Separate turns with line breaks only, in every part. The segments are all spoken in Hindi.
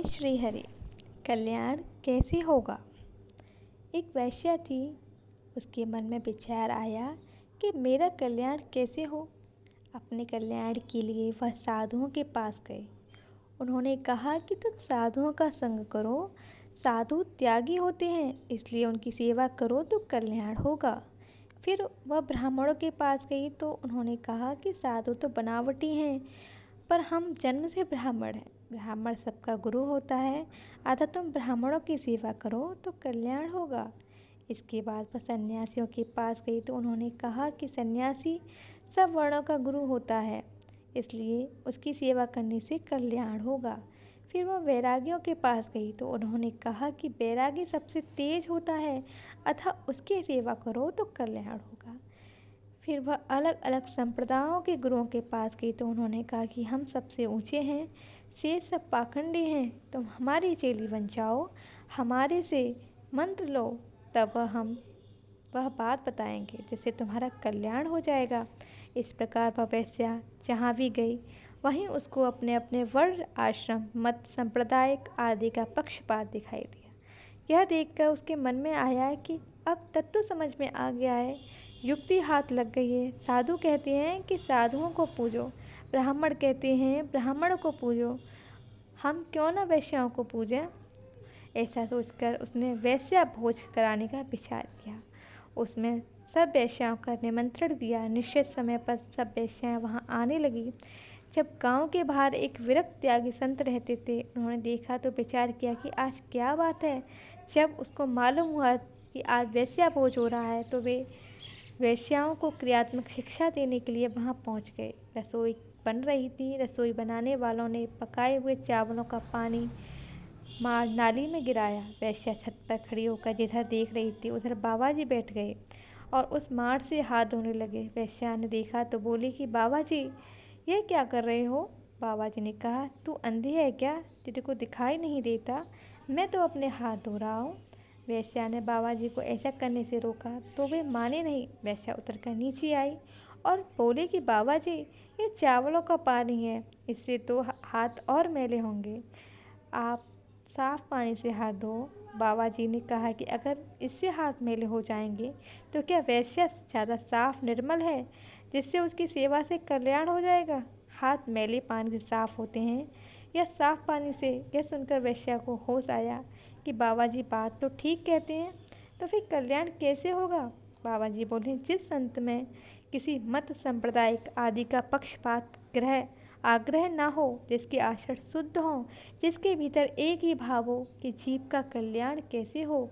श्री हरि। कल्याण कैसे होगा। एक वैश्या थी, उसके मन में विचार आया कि मेरा कल्याण कैसे हो। अपने कल्याण के लिए वह साधुओं के पास गए। उन्होंने कहा कि तुम साधुओं का संग करो, साधु त्यागी होते हैं, इसलिए उनकी सेवा करो तो कल्याण होगा। फिर वह ब्राह्मणों के पास गई तो उन्होंने कहा कि साधु तो बनावटी हैं, पर हम जन्म से ब्राह्मण हैं, ब्राह्मण सबका गुरु होता है, अतः तुम ब्राह्मणों की सेवा करो तो कल्याण होगा। इसके बाद वह सन्यासियों के पास गई तो उन्होंने कहा कि सन्यासी सब वर्णों का गुरु होता है, इसलिए उसकी सेवा करने से कल्याण होगा। फिर वह वैरागियों के पास गई तो उन्होंने कहा कि वैरागी सबसे तेज होता है, अतः उसकी सेवा करो तो कल्याण होगा। फिर वह अलग अलग संप्रदायों के गुरुओं के पास गई तो उन्होंने कहा कि हम सबसे ऊंचे हैं, शेष सब पाखंडी हैं, तुम हमारी चेली बन जाओ, हमारे से मंत्र लो, तब वह बात बताएंगे जिससे तुम्हारा कल्याण हो जाएगा। इस प्रकार वह वैश्या जहाँ भी गई वहीं उसको अपने अपने वर्ण, आश्रम, मत, संप्रदायिक आदि का पक्षपात दिखाई दिया। यह देखकर उसके मन में आया कि अब तत्व समझ में आ गया है, युक्ति हाथ लग गई है। साधु कहते हैं कि साधुओं को पूजो, ब्राह्मण कहते हैं ब्राह्मणों को पूजो, हम क्यों ना वैश्याओं को पूजें। ऐसा सोचकर उसने वैश्या भोज कराने का विचार किया। उसमें सब वैश्याओं का निमंत्रण दिया। निश्चित समय पर सब वैश्याएँ वहाँ आने लगी। जब गांव के बाहर एक विरक्त त्यागी संत रहते थे, उन्होंने देखा तो विचार किया कि आज क्या बात है। जब उसको मालूम हुआ कि आज वैश्या भोज हो रहा है तो वे वैश्याओं को क्रियात्मक शिक्षा देने के लिए वहां पहुंच गए। रसोई बन रही थी। रसोई बनाने वालों ने पकाए हुए चावलों का पानी मार नाली में गिराया। वैश्या छत पर खड़ी होकर जिधर देख रही थी उधर बाबा जी बैठ गए और उस मार से हाथ धोने लगे। वैश्या ने देखा तो बोली कि बाबा जी यह क्या कर रहे हो। बाबा जी ने कहा, तू अंधी है क्या, तेरे को दिखाई नहीं देता, मैं तो अपने हाथ धो रहा हूँ। वैश्या ने बाबा जी को ऐसा करने से रोका तो वे माने नहीं। वैश्या उतरकर नीचे आई और बोले कि बाबा जी ये चावलों का पानी है, इससे तो हाथ और मैले होंगे, आप साफ पानी से हाथ धो। बाबा जी ने कहा कि अगर इससे हाथ मैले हो जाएंगे तो क्या वैश्या ज़्यादा साफ निर्मल है जिससे उसकी सेवा से कल्याण हो जाएगा। हाथ मैले पानी से साफ होते हैं या साफ पानी से। यह सुनकर वैश्या को होश आया कि बाबा जी बात तो ठीक कहते हैं, तो फिर कल्याण कैसे होगा। बाबा जी बोले, जिस संत में किसी मत, संप्रदायिक आदि का पक्षपात, ग्रह, आग्रह ना हो, जिसके आचरण शुद्ध हों, जिसके भीतर एक ही भाव हो कि जीव का कल्याण कैसे हो,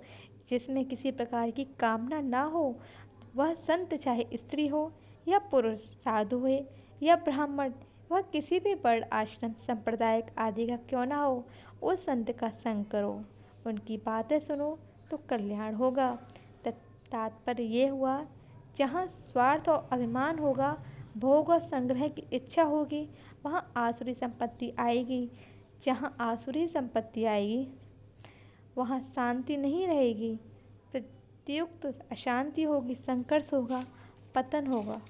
जिसमें किसी प्रकार की कामना ना हो, वह संत चाहे स्त्री हो या पुरुष, साधु है या ब्राह्मण, वह किसी भी वर्ण, आश्रम, संप्रदायिक आदि का क्यों ना हो, उस संत का संग करो, उनकी बातें सुनो तो कल्याण होगा। तात्पर्य ये हुआ, जहाँ स्वार्थ और अभिमान होगा, भोग और संग्रह की इच्छा होगी, वहाँ आसुरी संपत्ति आएगी। जहाँ आसुरी संपत्ति आएगी वहाँ शांति नहीं रहेगी, प्रत्युक्त अशांति होगी, संघर्ष होगा, पतन होगा।